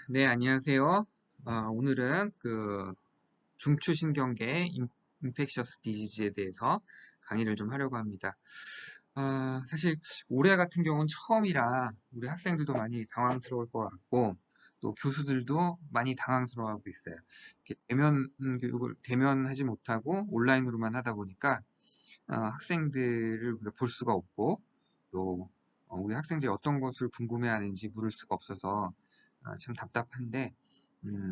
네, 안녕하세요. 오늘은 중추신경계 인펙셔스 디지즈에 대해서 강의를 좀 하려고 합니다. 사실 올해 같은 경우는 처음이라 우리 학생들도 많이 당황스러울 것 같고 또 교수들도 많이 당황스러워하고 있어요. 이렇게 대면 교육을 대면하지 못하고 온라인으로만 하다 보니까 학생들을 우리가 볼 수가 없고 또 우리 학생들이 어떤 것을 궁금해하는지 물을 수가 없어서 참 답답한데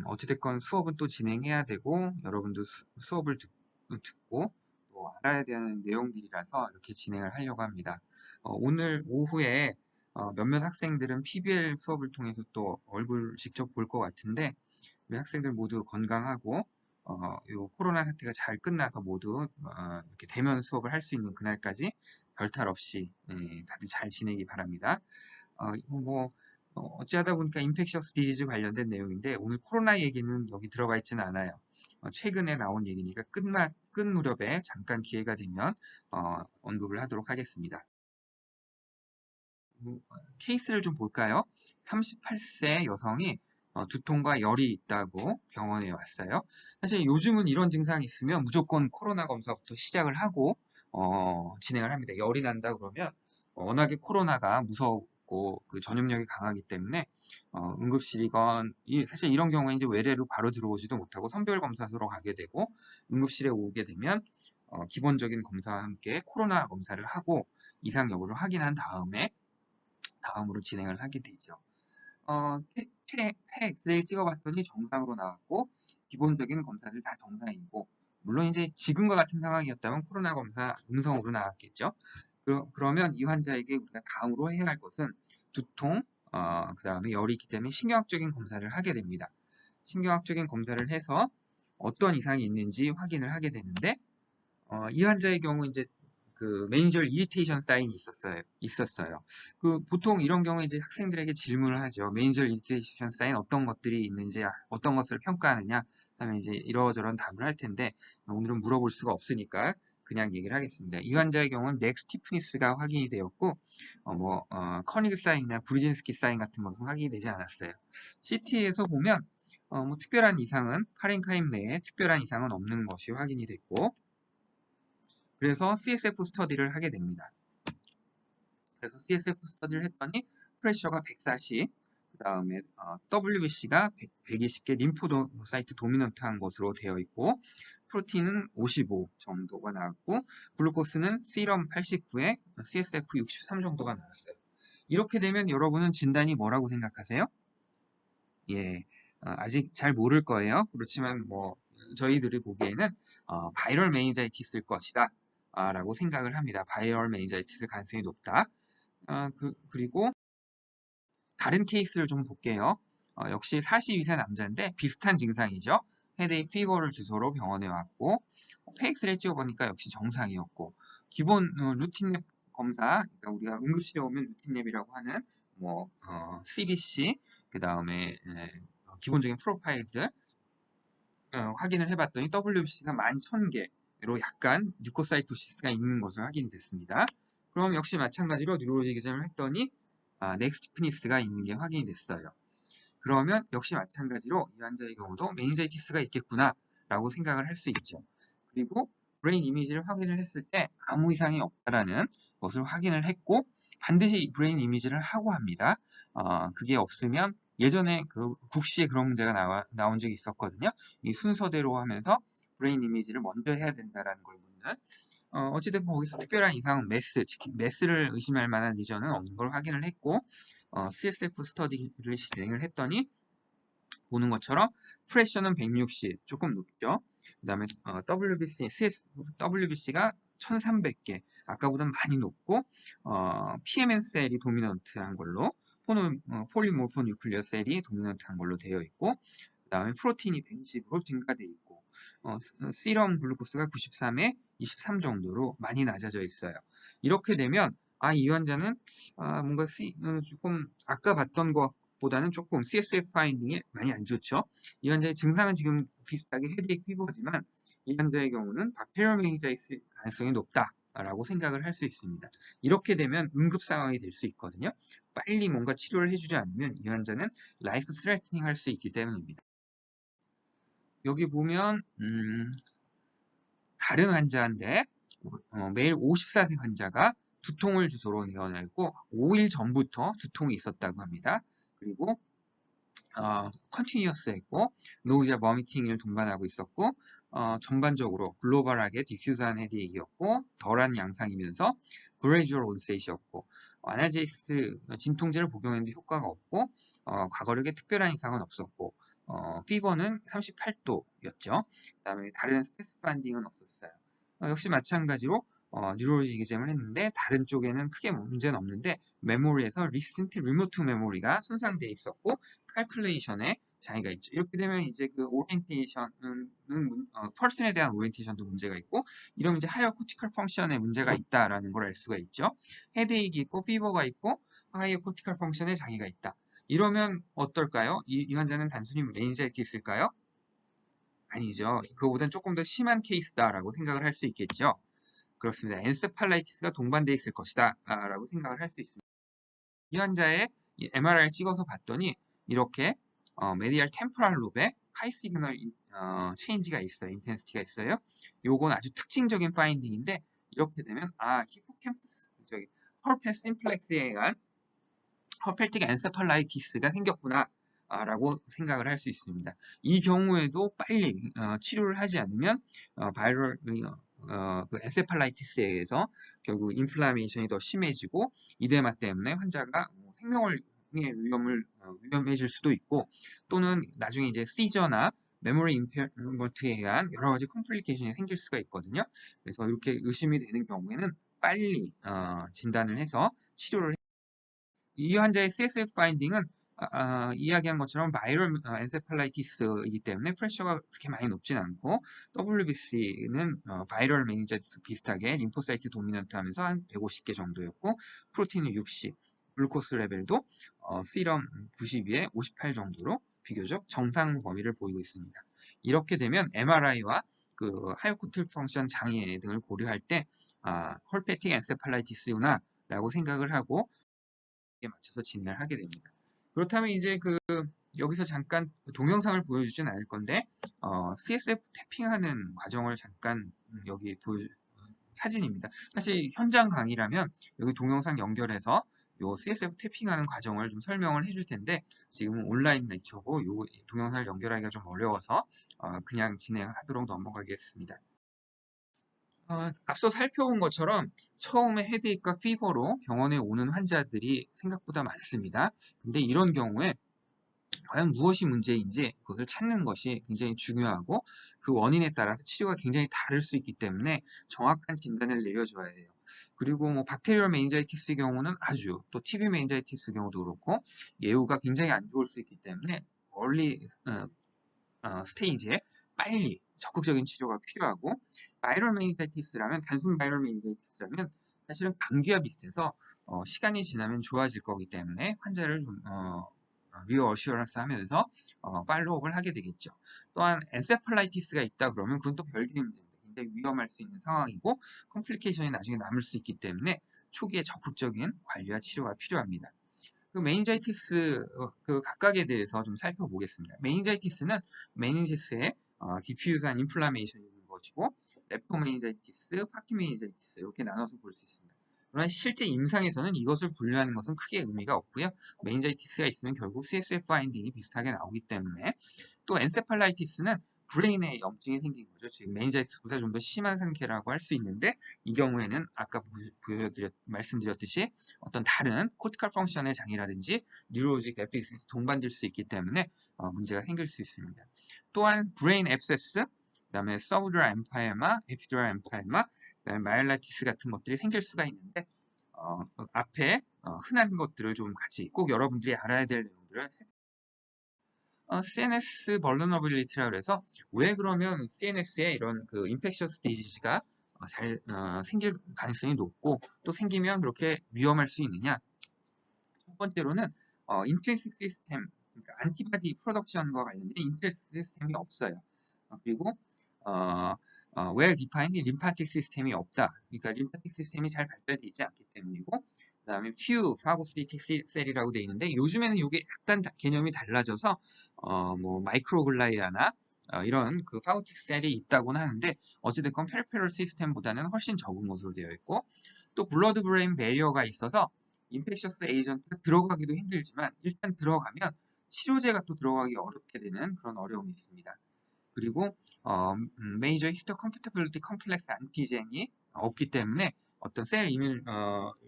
어찌됐건 수업은 또 진행해야 되고 여러분도 수업을 듣고 또 알아야 되는 내용들이라서 이렇게 진행을 하려고 합니다. 오늘 오후에 몇몇 학생들은 PBL 수업을 통해서 또 얼굴 직접 볼 것 같은데 우리 학생들 모두 건강하고 요 코로나 사태가 잘 끝나서 모두 이렇게 대면 수업을 할 수 있는 그날까지 별탈 없이 다들 잘 지내기 바랍니다. 이거 어찌하다 보니까 인펙셔스 디지즈 관련된 내용인데 오늘 코로나 얘기는 여기 들어가 있지는 않아요. 최근에 나온 얘기니까 끝 무렵에 잠깐 기회가 되면 언급을 하도록 하겠습니다. 케이스를 좀 볼까요? 38세 여성이 두통과 열이 있다고 병원에 왔어요. 사실 요즘은 이런 증상이 있으면 무조건 코로나 검사부터 시작을 하고 진행을 합니다. 열이 난다 그러면 워낙에 코로나가 무섭고 그 전염력이 강하기 때문에 응급실이건 사실 이런 경우에 이제 외래로 바로 들어오지도 못하고 선별 검사소로 가게 되고 응급실에 오게 되면 기본적인 검사와 함께 코로나 검사를 하고 이상 여부를 확인한 다음으로 진행을 하게 되죠. 폐 엑스레이를 찍어봤더니 정상으로 나왔고 기본적인 검사들 다 정상이고 물론 이제 지금과 같은 상황이었다면 코로나 검사 음성으로 나왔겠죠. 그러면 이 환자에게 우리가 다음으로 해야 할 것은 두통, 그 다음에 열이 있기 때문에 신경학적인 검사를 하게 됩니다. 신경학적인 검사를 해서 어떤 이상이 있는지 확인을 하게 되는데 이 환자의 경우 이제 그 매니절 이리테이션 사인이 있었어요. 보통 이런 경우에 이제 학생들에게 질문을 하죠. 매니절 이리테이션 사인 어떤 것들이 있는지, 어떤 것을 평가하느냐 하면 이제 이러저런 답을 할 텐데 오늘은 물어볼 수가 없으니까 그냥 얘기를 하겠습니다. 이 환자의 경우는 넥 스티프니스가 확인이 되었고, 커니그 사인이나 브리진스키 사인 같은 것은 확인이 되지 않았어요. CT에서 보면 특별한 이상은 파렌카임 내에 특별한 이상은 없는 것이 확인이 됐고, 그래서 CSF 스터디를 하게 됩니다. 그래서 CSF 스터디를 했더니 프레셔가 140, 그 다음에 WBC가 120개 림포사이트 도미넌트한 것으로 되어 있고 프로틴은 55 정도가 나왔고 글루코스는 시럼 89에 CSF 63 정도가 나왔어요. 이렇게 되면 여러분은 진단이 뭐라고 생각하세요? 예, 아직 잘 모를 거예요. 그렇지만 저희들이 보기에는 바이럴 메니자이티스일 것이다 라고 생각을 합니다. 바이럴 메니자이티스 가능성이 높다. 그리고 다른 케이스를 좀 볼게요. 역시 42세 남자인데 비슷한 증상이죠. 헤데이크 피버를 주소로 병원에 왔고 페이크스를 찍어보니까 역시 정상이었고 기본 루틴 랩 검사, 그러니까 우리가 응급실에 오면 루틴 랩이라고 하는 CBC, 그 다음에 기본적인 프로파일들 확인을 해봤더니 WBC가 11,000개로 약간 뉴코사이토시스가 있는 것을 확인됐습니다. 그럼 역시 마찬가지로 뉴로로지 기전을 했더니 넥스티프니스가 있는 게 확인이 됐어요. 그러면 역시 마찬가지로 이 환자의 경우도 메닌자이티스가 있겠구나 라고 생각을 할 수 있죠. 그리고 브레인 이미지를 확인을 했을 때 아무 이상이 없다라는 것을 확인을 했고 반드시 브레인 이미지를 하고 합니다. 그게 없으면 예전에 그 국시에 그런 문제가 나온 적이 있었거든요. 이 순서대로 하면서 브레인 이미지를 먼저 해야 된다라는 걸 묻는 어찌됐건 거기서 특별한 이상은 매스를 의심할 만한 리전은 없는 걸 확인을 했고 CSF 스터디를 진행을 했더니 보는 것처럼 프레셔는 160 조금 높죠. 그 다음에 WBC가 1300개 아까보다 많이 높고 PMN 셀이 도미넌트한 걸로 폴리모포 뉴클리어 셀이 도미넌트한 걸로 되어 있고 그 다음에 프로틴이 120으로 증가되어 있고 시럼 글루코스가 93에 23 정도로 많이 낮아져 있어요. 이렇게 되면 이 환자는 뭔가 조금 아까 봤던 것보다는 조금 CSF 파인딩이 많이 안 좋죠. 이 환자의 증상은 지금 비슷하게 헤드에이크 피버지만 이 환자의 경우는 박테리얼 메니자이티스 가능성이 높다 라고 생각을 할 수 있습니다. 이렇게 되면 응급 상황이 될 수 있거든요. 빨리 뭔가 치료를 해주지 않으면 이 환자는 라이프 스트레이트닝 할 수 있기 때문입니다. 여기 보면 다른 환자인데 매일 54세 환자가 두통을 주소로 내어내고 5일 전부터 두통이 있었다고 합니다. 그리고 컨티뉴어스 했고 노우지아 버미팅을 동반하고 있었고 전반적으로 글로벌하게 디퓨즈한 헤드액이었고 덜한 양상이면서 그레이주얼 온셋이었고 아날제이스 진통제를 복용했는데 효과가 없고 과거력에 특별한 이상은 없었고 피버는 38도였죠. 그 다음에 다른 스트레스 파인딩은 없었어요. 역시 마찬가지로 뉴로로직 이점을 했는데 다른 쪽에는 크게 문제는 없는데 메모리에서 리센트 리모트 메모리가 손상되어 있었고 칼큘레이션에 장애가 있죠. 이렇게 되면 이제 그 오리엔테이션은 퍼슨에 대한 오리엔테이션도 문제가 있고 이러면 이제 하이어 코티컬 펑션에 문제가 있다라는 걸 알 수가 있죠. 헤드에이크 있고 피버가 있고 하이어 코티컬 펑션에 장애가 있다. 이러면 어떨까요? 이 환자는 단순히 메닌자이티스일까요? 아니죠. 그거보다는 조금 더 심한 케이스다라고 생각을 할 수 있겠죠. 그렇습니다. 엔세팔라이티스가 동반되어 있을 것이다 라고 생각을 할 수 있습니다. 이 환자의 MRI를 찍어서 봤더니 이렇게 메디알 템포럴 롭에 하이 시그널 체인지가 있어요. 인텐시티가 있어요. 요건 아주 특징적인 파인딩인데 이렇게 되면 히포캠퍼스 저기 펄페 심플렉스에 의한 허펠틱 엔세팔라이티스가 생겼구나 라고 생각을 할 수 있습니다. 이 경우에도 빨리 치료를 하지 않으면 바이럴 그 엔세팔라이티스에 의해서 결국 인플라메이션이 더 심해지고 이데마 때문에 환자가 생명을 위험해질 수도 있고 또는 나중에 이제 시저나 메모리 임페어먼트에 의한 여러 가지 컴플리케이션이 생길 수가 있거든요. 그래서 이렇게 의심이 되는 경우에는 빨리 진단을 해서 치료를 이 환자의 CSF 파인딩은 이야기한 것처럼 바이럴 엔세팔라이티스이기 때문에 프레셔가 그렇게 많이 높진 않고 WBC는 바이럴 메니자이티스 비슷하게 림포사이트 도미넌트 하면서 한 150개 정도였고 프로틴은 60, 글루코스 레벨도 시럼 92에 58 정도로 비교적 정상 범위를 보이고 있습니다. 이렇게 되면 MRI와 그 하이코틸 펑션 장애 등을 고려할 때 헐페틱 엔세팔라이티스구나 라고 생각을 하고 맞춰서 진행을 하게 됩니다. 그렇다면 이제 여기서 잠깐 동영상을 보여주진 않을 건데 CSF 태핑하는 과정을 잠깐 여기 사진입니다. 사실 현장 강의라면 여기 동영상 연결해서 요 CSF 태핑하는 과정을 좀 설명을 해줄 텐데 지금은 온라인 렉처고 요 동영상을 연결하기가 좀 어려워서 그냥 진행하도록 넘어가겠습니다. 앞서 살펴본 것처럼 처음에 헤드에이크와 피버로 병원에 오는 환자들이 생각보다 많습니다. 근데 이런 경우에 과연 무엇이 문제인지 그것을 찾는 것이 굉장히 중요하고 그 원인에 따라서 치료가 굉장히 다를 수 있기 때문에 정확한 진단을 내려줘야 해요. 그리고 뭐 박테리얼 메닌자이티스의 경우는 아주 또 TB 메닌자이티스 경우도 그렇고 예후가 굉장히 안 좋을 수 있기 때문에 얼리 스테이지에 빨리 적극적인 치료가 필요하고 바이럴 메니자이티스라면 단순 바이럴 메니자이티스라면 사실은 감기와 비슷해서 시간이 지나면 좋아질 거기 때문에 환자를 좀 리어어슈어런스 하면서 팔로우업을 하게 되겠죠. 또한 엔세팔라이티스가 있다 그러면 그건 또 별개의 문제입니다. 굉장히 위험할 수 있는 상황이고 컴플리케이션이 나중에 남을 수 있기 때문에 초기에 적극적인 관리와 치료가 필요합니다. 그 메닌자이티스 그 각각에 대해서 좀 살펴보겠습니다. 메닌자이티스는 메닌지스에 디퓨즈한 인플라메이션이 있는 것이고 렙토메닌자이티스, 파키메닌자이티스 이렇게 나눠서 볼 수 있습니다. 그러나 실제 임상에서는 이것을 분류하는 것은 크게 의미가 없고요. 메닌자이티스가 있으면 결국 CSF 파인딩이 비슷하게 나오기 때문에 또 엔세팔라이티스는 브레인에 염증이 생긴 거죠. 지금 메닌자이티스보다 좀 더 심한 상태라고 할 수 있는데 이 경우에는 아까 말씀드렸듯이 어떤 다른 코티컬 펑션의 장애라든지 뉴로로직 데피시트 동반될 수 있기 때문에 문제가 생길 수 있습니다. 또한 브레인 앱세스, 그다음에 서브드라 엠파이마, 에피드라 엠파이마, 그다음에 마일라티스 같은 것들이 생길 수가 있는데 앞에 흔한 것들을 좀 같이 꼭 여러분들이 알아야 될 내용들을 CNS vulnerability라고 해서 왜 그러면 CNS에 이런 그 infectious disease가 잘 생길 가능성이 높고 또 생기면 그렇게 위험할 수 있느냐? 첫 번째로는 intrinsic 시스템, 그러니까 안티바디 프로덕션과 관련된 intrinsic 시스템이 없어요. 그리고 well defined lymphatic 시스템이 없다. 그러니까 림파틱 시스템이 잘 발달되어 있지 않기 때문이고, 그 다음에 few phagocytic 셀이라고 되어 있는데, 요즘에는 이게 약간 개념이 달라져서 뭐 마이크로글라이아나 이런 그 파고틱 셀이 있다고는 하는데, 어찌됐건 페리페럴 시스템보다는 훨씬 적은 것으로 되어 있고, 또 블러드 브레인 베리어가 있어서 인펙셔스 에이전트가 들어가기도 힘들지만, 일단 들어가면 치료제가 또 들어가기 어렵게 되는 그런 어려움이 있습니다. 그리고 메이저 히스토 컴패티빌리티 컴플렉스 안티젠이 없기 때문에 어떤 셀 이뮨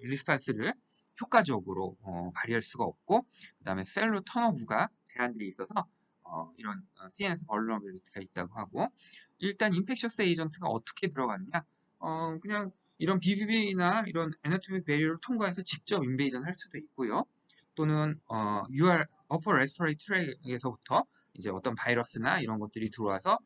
리스판스를 효과적으로 발휘할 수가 없고, 그 다음에 셀로 턴오브가 제한되어 있어서 이런 CNS 벌러너빌리티가 있다고 하고, 일단 인펙셔스 에이전트가 어떻게 들어가느냐, 그냥 이런 BBB나 이런 애너토미 베리어를 통과해서 직접 인베이전 할 수도 있고요. 또는 UR 어퍼 레스토레이 트랙에서부터 이제 어떤 바이러스나 이런 것들이 들어와서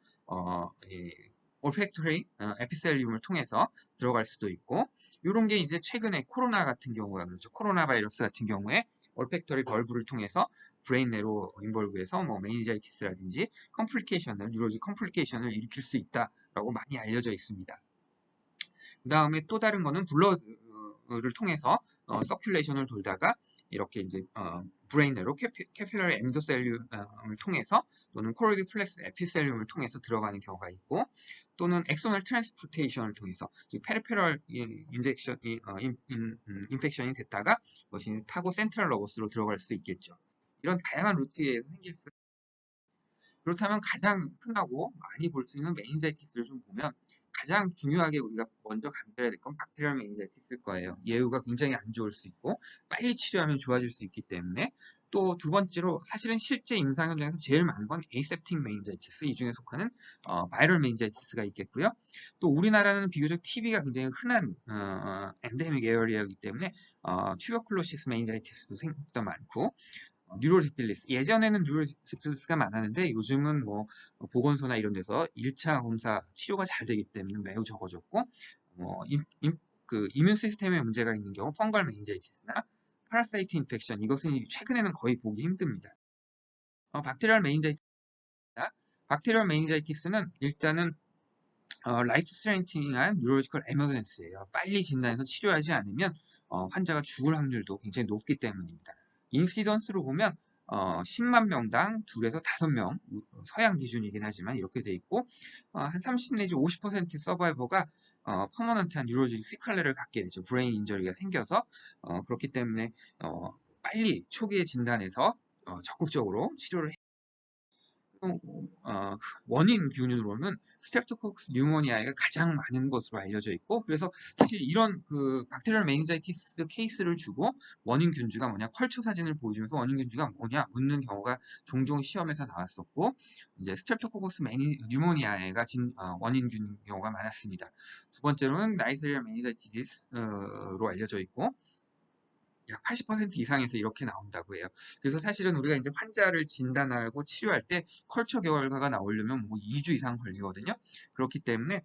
이 올팩토리 에피셀리움을 통해서 들어갈 수도 있고, 이런 게 이제 최근에 코로나 같은 경우가 그렇죠. 코로나 바이러스 같은 경우에 올팩토리 벌브를 통해서 브레인 내로 인볼브해서 뭐 메니자이티스라든지 컴플리케이션을 뉴로지 컴플리케이션을 일으킬 수 있다라고 많이 알려져 있습니다. 그 다음에 또 다른 거는 블러드를 통해서 서큘레이션을 돌다가 이렇게 이제 브레인 내로 캐필러리 엔도셀륨을 통해서 또는 코로이드 플렉스 에피셀륨을 통해서 들어가는 경우가 있고, 또는 엑소널 트랜스포테이션을 통해서 즉 페리페럴 인젝션 인펙션이 됐다가 그것이 타고 센트럴 러버스로 들어갈 수 있겠죠. 이런 다양한 루트에 생길 수. 그렇다면 가장 흔하고 많이 볼 수 있는 메닌자이티스를 좀 보면, 가장 중요하게 우리가 먼저 감별해야 될 건 박테리얼 메닌자이티스일 거예요. 예후가 굉장히 안 좋을 수 있고 빨리 치료하면 좋아질 수 있기 때문에. 또 두 번째로 사실은 실제 임상 현장에서 제일 많은 건 에이셉틱 메닌자이티스, 이 중에 속하는 바이럴 메닌자이티스가 있겠고요. 또 우리나라는 비교적 TB가 굉장히 흔한 엔데믹 에어리어이기 때문에 튜버클로시스 메닌자이티스도 생각보다 많고, 뉴로시필리스. 예전에는 뉴로시필리스가 많았는데 요즘은 뭐 보건소나 이런 데서 1차 검사 치료가 잘 되기 때문에 매우 적어졌고, 그 이뮨 시스템에 문제가 있는 경우 펑갈 메닌자이티스나 파라사이트 인펙션, 이것은 최근에는 거의 보기 힘듭니다. 박테리얼 메닌자이티스. 박테리얼 메닌자이티스는 일단은 라이프 스트레이팅한 뉴로로지컬 에머전스예요. 빨리 진단해서 치료하지 않으면 환자가 죽을 확률도 굉장히 높기 때문입니다. 인시던스로 보면 10만 명당 2에서 5명, 서양 기준이긴 하지만 이렇게 돼 있고, 한 30 내지 50% 서바이버가 퍼머넌트한 뉴로로직 시퀄레를 갖게 되죠. 브레인 인저리가 생겨서. 그렇기 때문에 빨리 초기에 진단해서 적극적으로 치료를. 원인 균으로는 스트랩토코커스 뉴모니아가 가장 많은 것으로 알려져 있고, 그래서 사실 이런 그 박테리얼 메닌자이티스 케이스를 주고 원인 균주가 뭐냐, 컬처 사진을 보여주면서 원인 균주가 뭐냐 묻는 경우가 종종 시험에서 나왔었고, 이제 스트랩토코커스 뉴모니아가 원인 균 경우가 많았습니다. 두 번째로는 나이세리아 메닌자이티스로 알려져 있고, 약 80% 이상에서 이렇게 나온다고 해요. 그래서 사실은 우리가 이제 환자를 진단하고 치료할 때 컬처 결과가 나오려면 뭐 2주 이상 걸리거든요. 그렇기 때문에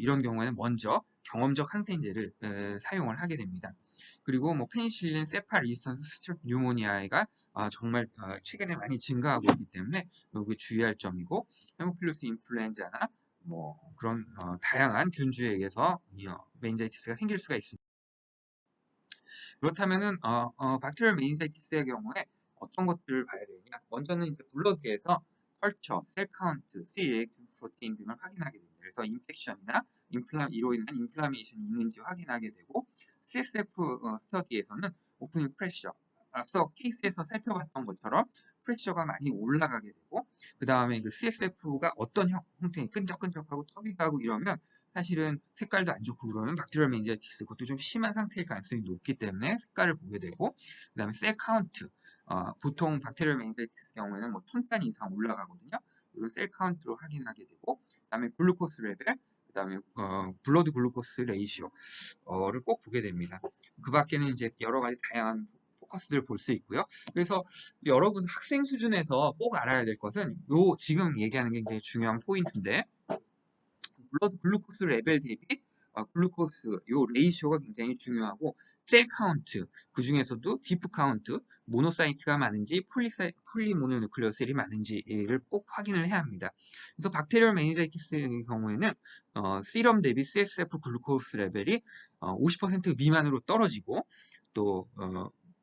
이런 경우에는 먼저 경험적 항생제를 사용을 하게 됩니다. 그리고 뭐 페니실린, 세파리선스, 스트랩 뉴모니아가 정말 최근에 많이 증가하고 있기 때문에 여기 주의할 점이고, 헤모필루스 인플루엔자나 뭐 그런 다양한 균주에 의해서 메닌자이티스가 생길 수가 있습니다. 그렇다면은 박테리얼 메닌자이티스의 경우에 어떤 것들을 봐야 되느냐? 먼저는 이제 블러드에서 컬처, 셀 카운트, C 리액티브 프로테인 등을 확인하게 됩니다. 그래서 인펙션이나 이로 인한 인플라메이션이 있는지 확인하게 되고, CSF 스터디에서는 오프닝 프레셔, 앞서 케이스에서 살펴봤던 것처럼 프레셔가 많이 올라가게 되고, 그 다음에 그 CSF가 어떤 형태이 끈적끈적하고 텁이 가고 이러면 사실은 색깔도 안 좋고 그러면 박테리얼 메닌자이티스, 그것도 좀 심한 상태일 가능성이 높기 때문에 색깔을 보게 되고, 그 다음에 셀 카운트, 보통 박테리얼 메닌자이티스 경우에는 뭐 1000단위 이상 올라가거든요. 이런 셀 카운트로 확인하게 되고, 그 다음에 글루코스 레벨, 그 다음에 블러드 글루코스 레이시오를 꼭 보게 됩니다. 그 밖에는 이제 여러 가지 다양한 포커스들을 볼 수 있고요. 그래서 여러분 학생 수준에서 꼭 알아야 될 것은 요 지금 얘기하는 게 굉장히 중요한 포인트인데, 블러드 글루코스 레벨 대비 글루코스 요 레이시오가 굉장히 중요하고, 셀 카운트, 그 중에서도 디프 카운트, 모노사이트가 많은지 폴리모노뉴클레어 셀이 많은지를 꼭 확인을 해야 합니다. 그래서 박테리얼 메니자이티스의 경우에는 시럼 대비 CSF 글루코스 레벨이 50% 미만으로 떨어지고 또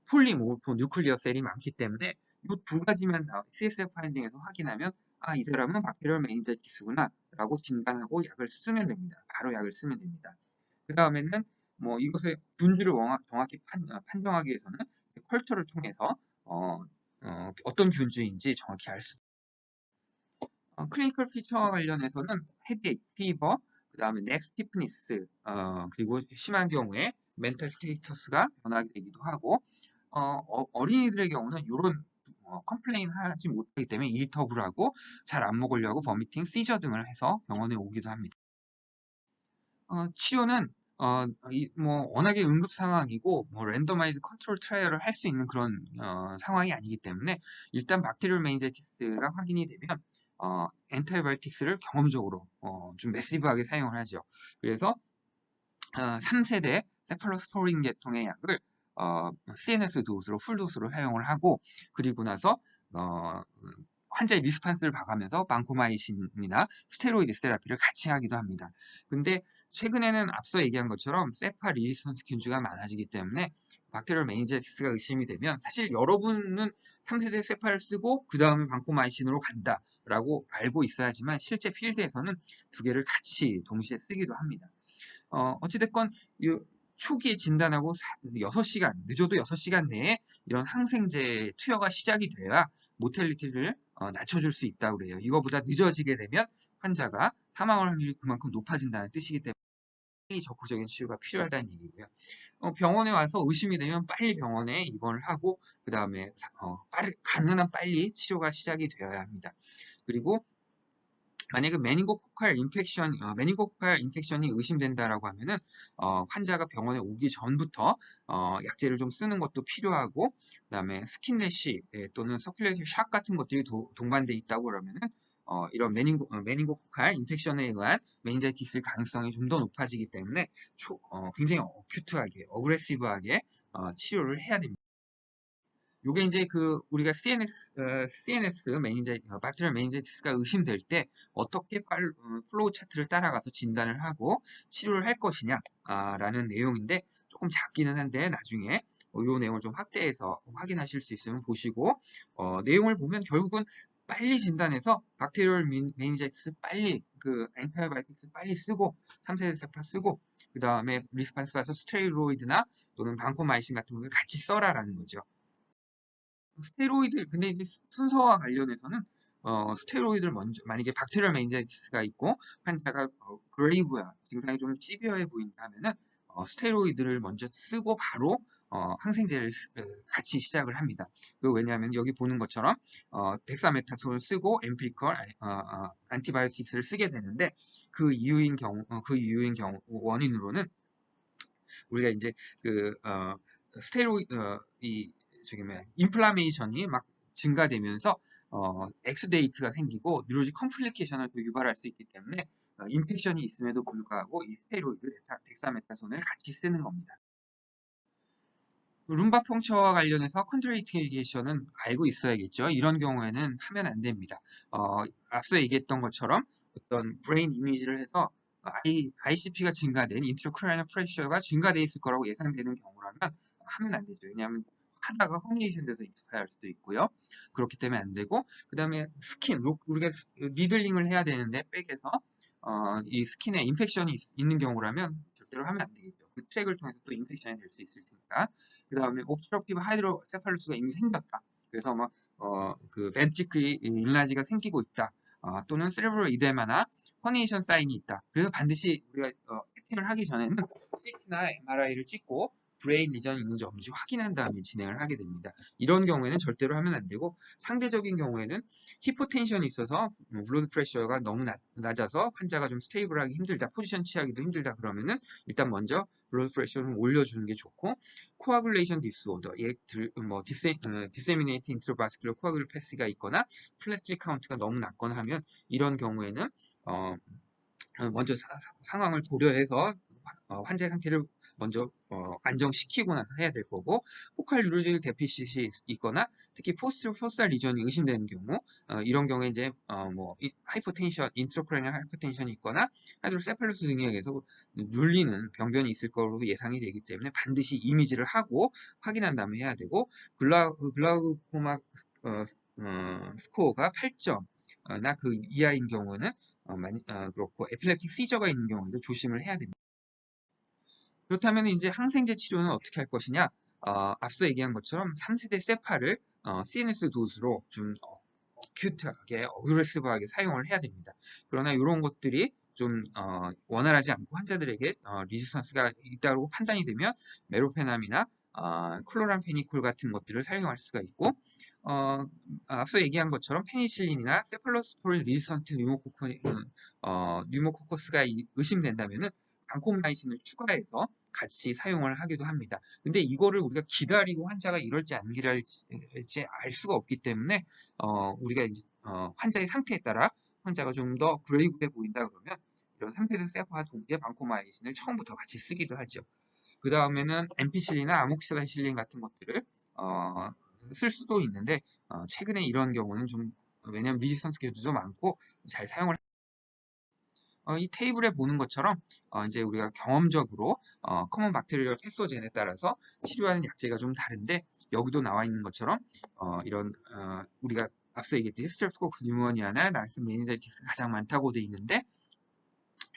폴리모노뉴클레어 셀이 많기 때문에 이 두 가지만 CSF 파인딩에서 확인하면 이 사람은 박테리얼 메니자이티스구나 라고 진단하고 약을 쓰면 됩니다. 바로 약을 쓰면 됩니다. 그 다음에는 뭐 이것의 균주를 정확히 판정하기 위해서는 컬처를 통해서 어떤 균주인지 정확히 알 수. 클리니컬 피처와 관련해서는 헤드에이크, 피버, 그 다음에 넥 스티프니스, 그리고 심한 경우에 멘탈 스테이터스가 변하게 되기도 하고, 어린이들의 경우는 이런 컴플레인 하지 못하기 때문에 이리터블하고 잘 안 먹으려고 버미팅, 시저 등을 해서 병원에 오기도 합니다. 치료는 뭐 워낙에 응급 상황이고 뭐 랜더마이즈 컨트롤 트라이얼을 할 수 있는 그런 상황이 아니기 때문에 일단 박테리얼 메니자이티스가 확인이 되면 엔타이바이오틱스를 경험적으로 좀 매시브하게 사용을 하죠. 그래서 3세대 세팔로스포린 계통의 약을 CNS 도수로 풀도수로 사용을 하고 그리고 나서 환자의 리스판스를 봐가면서 방코마이신이나 스테로이드 세라피를 같이 하기도 합니다. 근데 최근에는 앞서 얘기한 것처럼 세파 리지스턴스 균주가 많아지기 때문에 박테리얼 메니자이티스가 의심이 되면 사실 여러분은 3세대 세파를 쓰고 그 다음에 방코마이신으로 간다라고 알고 있어야지만 실제 필드에서는 두 개를 같이 동시에 쓰기도 합니다. 어찌됐건 초기에 진단하고 6시간, 늦어도 6시간 내에 이런 항생제 투여가 시작이 돼야 모텔리티를 낮춰줄 수 있다고 그래요. 이거보다 늦어지게 되면 환자가 사망할 확률이 그만큼 높아진다는 뜻이기 때문에 빨리 적극적인 치료가 필요하다는 얘기고요. 병원에 와서 의심이 되면 빨리 병원에 입원을 하고 그 다음에 가능한 빨리 치료가 시작이 되어야 합니다. 그리고 만약에 메닝고코칼 인펙션이 의심된다라고 하면은 환자가 병원에 오기 전부터 약제를 좀 쓰는 것도 필요하고 그다음에 스킨래시 또는 서큘레이션 샥 같은 것들이 동반돼 있다고 그러면은 이런 메닝고코칼 인펙션에 의한 메닌자이티스 가능성이 좀 더 높아지기 때문에 굉장히 어큐트하게 어그레시브하게 치료를 해야 됩니다. 요게 이제 우리가 CNS 박테리얼 메니자이티스가 의심될 때 어떻게 플로우 차트를 따라가서 진단을 하고 치료를 할 것이냐 라는 내용인데 조금 작기는 한데 나중에 요 내용을 좀 확대해서 확인하실 수 있으면 보시고 내용을 보면 결국은 빨리 진단해서 박테리얼 메니자이티스 빨리 엔타이바이오틱스 빨리 쓰고 3세대 세파 쓰고 그 다음에 리스판스 가서 스테로이드나 또는 방코마이신 같은 것을 같이 써라라는 거죠. 스테로이드 근데 이제 순서와 관련해서는 스테로이드를 먼저 만약에 박테리얼 메니자이티스가 있고 환자가 그레이브야 증상이 좀 시비어해 보인다 하면은 스테로이드를 먼저 쓰고 바로 항생제를 같이 시작을 합니다. 왜냐하면 여기 보는 것처럼 덱사메타솔을 쓰고 엠피컬 안티바이오틱스를 쓰게 되는데 그 이유인 경우 원인으로는 우리가 이제 스테로이드 이 저기 뭐야 인플라메이션이 막 증가되면서 엑스데이트가 생기고 뉴로직 컴플리케이션을 또 유발할 수 있기 때문에 인펙션이 있음에도 불구하고 이 스테로이드 덱사메타손을 같이 쓰는 겁니다. 룸바 펑처와 관련해서 컨트라인디케이션은 알고 있어야겠죠. 이런 경우에는 하면 안 됩니다. 앞서 얘기했던 것처럼 어떤 브레인 이미지를 해서 ICP가 증가된 인트라크라이널 프레셔가 증가되어 있을 거라고 예상되는 경우라면 하면 안 되죠. 왜냐하면 하다가 허니에이션 돼서 익스파이할 수도 있고요. 그렇기 때문에 안 되고 그 다음에 우리가 니들링을 해야 되는데 백에서 이 스킨에 인펙션이 있는 경우라면 절대로 하면 안 되겠죠. 그 트랙을 통해서 또 인펙션이 될 수 있을 테니까. 그 다음에 옵스트럭티브 하이드로세팔루스가 이미 생겼다. 그래서 벤트리클 인라지가 생기고 있다. 또는 세레브럴 이데마나 허니에이션 사인이 있다. 그래서 반드시 우리가 해핑을 하기 전에는 CT나 MRI를 찍고 브레인 리전이 있는지 없는지 확인한 다음에 진행을 하게 됩니다. 이런 경우에는 절대로 하면 안 되고 상대적인 경우에는 히포텐션이 있어서 블러드 프레셔가 너무 낮아서 환자가 좀 스테이블하기 힘들다, 포지션 취하기도 힘들다 그러면은 일단 먼저 블러드 프레셔를 올려주는 게 좋고 코아굴레이션 디스오더, 디세미네이트 인트로바스큘러 코아굴 패스가 있거나 플랫리 카운트가 너무 낮거나 하면 이런 경우에는 먼저 상황을 고려해서 환자의 상태를 먼저 안정시키고 나서 해야 될 거고, 포칼 뉴로질 데피시시 있거나 특히 포스탈 리전이 의심되는 경우, 이런 경우에 이제 뭐 하이퍼텐션, 인트라크라니얼 하이퍼텐션이 있거나 하이드로세팔루스 등에 의해서 눌리는 병변이 있을 거로 예상이 되기 때문에 반드시 이미지를 하고 확인한 다음에 해야 되고, 글라우코마 스코어가 8점 나 그 이하인 경우는 그렇고, 에필lep틱 시저가 있는 경우에도 조심을 해야 됩니다. 그렇다면 이제 항생제 치료는 어떻게 할 것이냐? 앞서 얘기한 것처럼 3세대 세파를 CNS 도수로 좀 어큐트하게, 어그레시브하게 사용을 해야 됩니다. 그러나 이런 것들이 좀 원활하지 않고 환자들에게 리지스턴스가 있다고 판단이 되면 메로페남이나 클로람페니콜 같은 것들을 사용할 수가 있고, 앞서 얘기한 것처럼 페니실린이나 세팔로스포린 리지스턴트 뉴모코커스가 의심된다면은 방코마이신을 추가해서 같이 사용을 하기도 합니다. 근데 이거를 우리가 기다리고 환자가 이럴지 안 이럴지 알 수가 없기 때문에 우리가 이제 환자의 상태에 따라 환자가 좀 더 그레이브해 보인다 그러면 이런 3세대 세파와 동시에 방코마이신을 처음부터 같이 쓰기도 하죠. 그 다음에는 엠피실린이나 아목실라실린 같은 것들을 쓸 수도 있는데, 최근에 이런 경우는 좀, 왜냐면 리지스턴스 계도도 많고 잘 사용을 이 테이블에 보는 것처럼 이제 우리가 경험적으로 커먼 박테리얼 패소젠에 따라서 치료하는 약제가 좀 다른데, 여기도 나와 있는 것처럼 이런 우리가 앞서 얘기했던 스트랩토코커스 뉴모니아나 나르스 메니자이티스가 가장 많다고 돼 있는데,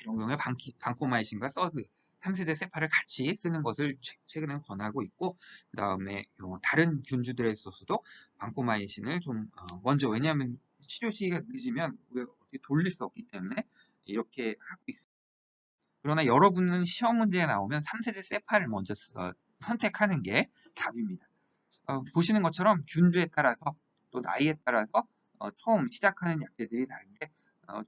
이런 경우에 방코마이신과 서드 3세대 세파를 같이 쓰는 것을 최근에 권하고 있고, 그 다음에 다른 균주들에 있어서도 방코마이신을 좀 먼저, 왜냐하면 치료 시기가 늦으면 우리가 어떻게 돌릴 수 없기 때문에 이렇게 하고 있습니다. 그러나 여러분은 시험 문제에 나오면 3세대 세파를 먼저 선택하는 게 답입니다. 보시는 것처럼 균주에 따라서 또 나이에 따라서 처음 시작하는 약제들이 다른데,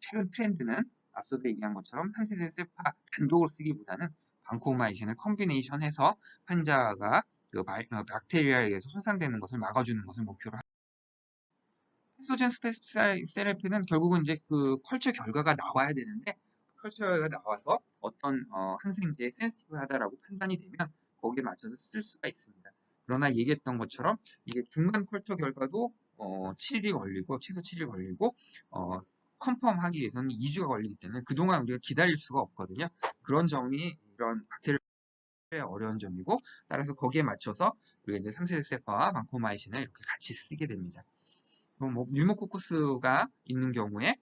최근 트렌드는 앞서도 얘기한 것처럼 3세대 세파 단독으로 쓰기보다는 방코마이신을 컴비네이션해서 환자가 그 박테리아에 의해서 손상되는 것을 막아주는 것을 목표로 합니다. 패소젠 스페시스 세라피는 결국은 이제 그 컬처 결과가 나와야 되는데, 컬처 결과가 나와서 어떤 항생제에 센시티브하다라고 판단이 되면 거기에 맞춰서 쓸 수가 있습니다. 그러나 얘기했던 것처럼 이게 중간 컬처 결과도 7일이 걸리고, 최소 7일 걸리고, 컨펌하기 위해서는 2주가 걸리기 때문에 그동안 우리가 기다릴 수가 없거든요. 그런 점이 이런 박테리아의 어려운 점이고, 따라서 거기에 맞춰서 우리가 이제 3세대 세파와 방코마이신을 이렇게 같이 쓰게 됩니다. 뭐 뉴모코커스가 있는 경우에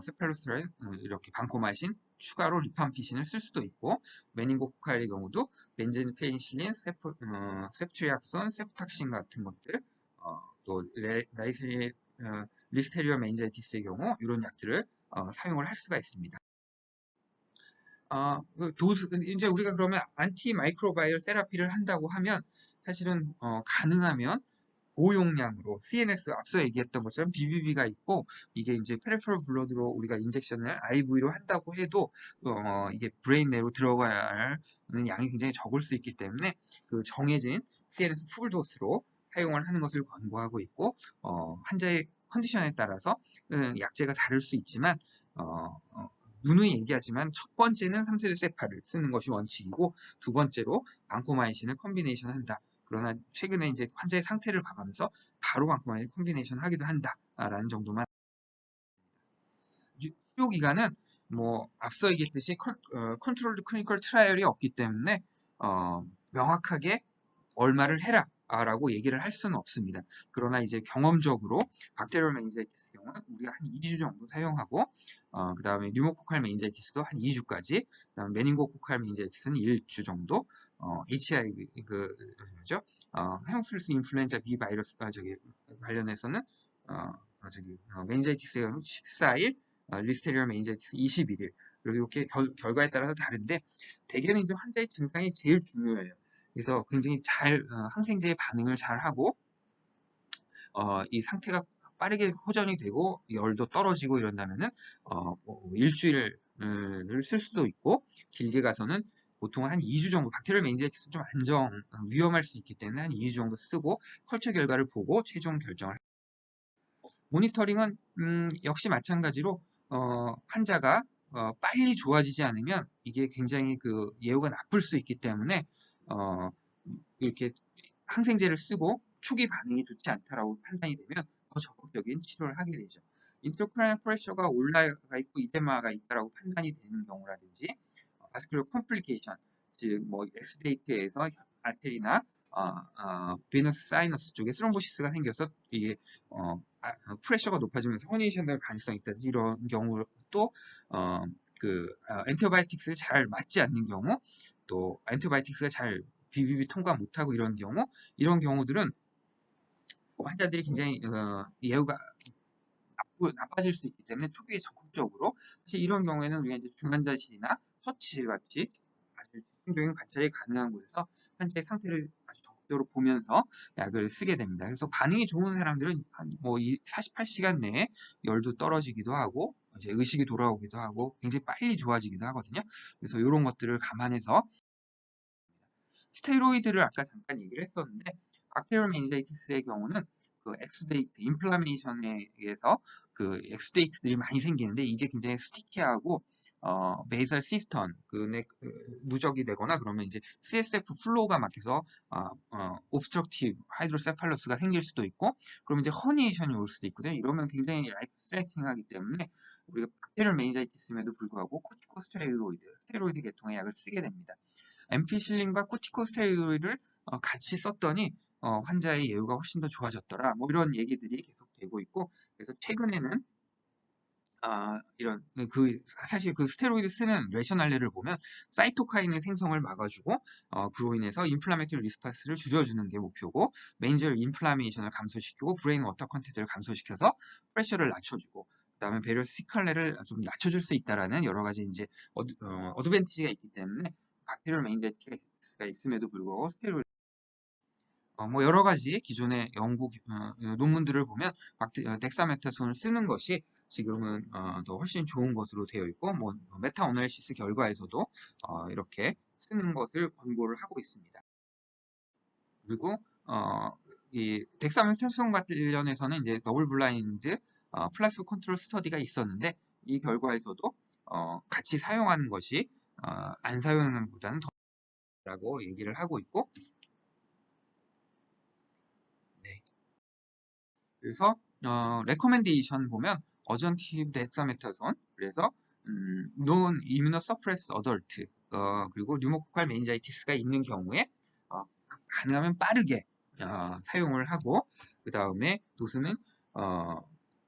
세팔로스를 이렇게 방코마이신 추가로 리팜피신을 쓸 수도 있고, 메닌고코칼의 경우도 벤젠 페니실린, 세프트리악선, 세프탁신 같은 것들, 또 리스테리어 메닌자이티스의 경우 이런 약들을 사용을 할 수가 있습니다. 도수, 이제 우리가 그러면 안티 마이크로바이얼 세라피를 한다고 하면 사실은 가능하면 고용량으로 CNS, 앞서 얘기했던 것처럼 BBB가 있고, 이게 이제 페리페럴 블러드로 우리가 인젝션을 IV로 한다고 해도 이게 브레인 내로 들어가야 하는 양이 굉장히 적을 수 있기 때문에 그 정해진 CNS 풀도스로 사용을 하는 것을 권고하고 있고, 환자의 컨디션에 따라서 약제가 다를 수 있지만, 누누이 얘기하지만 첫 번째는 3세대 세파를 쓰는 것이 원칙이고, 두 번째로 방코마이신을 컴비네이션 한다. 그러나 최근에 이제 환자의 상태를 봐가면서 바로 방코마이신 컴비네이션 하기도 한다라는 정도만. 치료 기간은 뭐 앞서 얘기했듯이 컨트롤드 클리니컬 트라이얼이 없기 때문에 명확하게 얼마를 해라 라고 얘기를 할 수는 없습니다. 그러나 이제 경험적으로 박테리얼 메닌자이티스 경우는 우리가 한 2주 정도 사용하고, 그 다음에 뉴모코칼 메닌자이티스도 한 2주까지, 그 다음에 메닌고코칼 메닌자이티스는 1주 정도, HIV 뭐죠? 헤모필스 인플루엔자 B 바이러스 관련해서는 메닌자이티스의 경우 14일, 리스테리얼 메닌자이티스 21일, 이렇게 결과에 따라서 다른데, 대개는 이제 환자의 증상이 제일 중요해요. 그래서 굉장히 잘 항생제의 반응을 잘 하고 이 상태가 빠르게 호전이 되고 열도 떨어지고 이런다면은 뭐 일주일을 쓸 수도 있고, 길게 가서는 보통 한 2주 정도, 박테리얼 메닌자이티스는 좀 위험할 수 있기 때문에 한 2주 정도 쓰고 컬처 결과를 보고 최종 결정을. 모니터링은 역시 마찬가지로 환자가 빨리 좋아지지 않으면 이게 굉장히 그 예후가 나쁠 수 있기 때문에 어, 이렇게 항생제를 쓰고 초기 반응이 좋지 않다라고 판단이 되면 더 적극적인 치료를 하게 되죠. 인트라크라니얼 프레셔가 올라가 있고 이데마가 있다라고 판단이 되는 경우라든지 바스큘러 컴플리케이션, 즉 뭐 엑스데이트에서 아테리나 베너스 사이너스 쪽에 스럼보시스가 생겨서 이게 프레셔가 높아지면서 허니에이션 될 가능성이 있다든지 이런 경우도 엔티바이오틱스를 잘 맞지 않는 경우, 또 엔티바이오틱스가 잘 BBB 통과 못하고 이런 경우들은 환자들이 굉장히 예후가 나빠질 수 있기 때문에 초기에 적극적으로, 사실 이런 경우에는 우리가 이제 중환자실이나 처치실 같이 아주 집중적인 관찰이 가능한 곳에서 환자의 상태를 아주 적극적으로 보면서 약을 쓰게 됩니다. 그래서 반응이 좋은 사람들은 뭐 48시간 내에 열도 떨어지기도 하고 이제 의식이 돌아오기도 하고 굉장히 빨리 좋아지기도 하거든요. 그래서 이런 것들을 감안해서 스테로이드를 아까 잠깐 얘기를 했었는데, 박테리얼 메니자이티스의 경우는 그 엑스데이트, 인플라메이션에 의해서 그 엑스데이트들이 많이 생기는데 이게 굉장히 스티키하고 베이설 시스턴 누적이 되거나 그러면 이제 CSF 플로우가 막혀서 옵스트럭티브 하이드로세팔러스가 생길 수도 있고, 그러면 이제 허니에이션이 올 수도 있거든요. 이러면 굉장히 라이프 스트레이팅하기 때문에 우리가 박테리얼 메니자이티스임에도 불구하고 코티코스테로이드, 스테로이드 계통의 약을 쓰게 됩니다. 엠피실린과 코티코스테로이드를 같이 썼더니 환자의 예후가 훨씬 더 좋아졌더라. 뭐 이런 얘기들이 계속 되고 있고, 그래서 최근에는 이런 사실 그 스테로이드 쓰는 레셔날레를 보면 사이토카인의 생성을 막아주고 그로 인해서 인플라메토리 리스파스를 줄여주는 게 목표고, 메인저 인플라메이션을 감소시키고 브레인 워터 컨텐츠를 감소시켜서 프레셔를 낮춰주고, 그다음에 베리어 시칼레를 좀 낮춰줄 수 있다라는 여러 가지 이제 어드밴티지가 있기 때문에 박테리얼 메인제티가 있음에도 불구하고 스테로이드 뭐 여러 가지 기존의 연구 논문들을 보면 덱사메타손을 쓰는 것이 지금은 더 훨씬 좋은 것으로 되어 있고, 뭐 메타 어널리시스 결과에서도 이렇게 쓰는 것을 권고를 하고 있습니다. 그리고 이 덱사메타손 관련해서는 이제 더블 블라인드 플라스보 컨트롤 스터디가 있었는데, 이 결과에서도 같이 사용하는 것이 안 사용하는 것보다는 더라고 얘기를 하고 있고, 네. 그래서 레커멘데이션 보면 어전티브 덱사메타손, 그래서 논 이뮤노 서프레스 어덜트, 그리고 뉴모코칼 메닌자이티스가 있는 경우에 가능하면 빠르게 사용을 하고, 그 다음에 도수는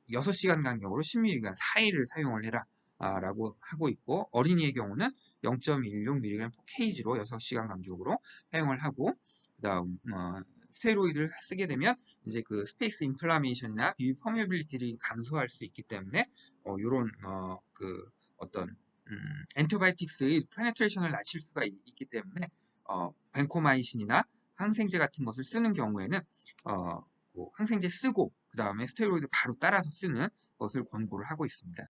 6시간 간격으로 10mg 4일을 사용을 해라 라고 하고 있고, 어린이의 경우는 0.16mg kg로 6시간 간격으로 사용을 하고, 그 다음 스테로이드를 쓰게 되면 이제 그 스페이스 인플라메이션이나 비비 퍼메빌리티를 감소할 수 있기 때문에 요런 그 어떤 엔티바이오틱스의 페네트레이션을 낮출 수가 있기 때문에 벤코마이신이나 항생제 같은 것을 쓰는 경우에는 뭐 항생제 쓰고 그 다음에 스테로이드 바로 따라서 쓰는 것을 권고를 하고 있습니다.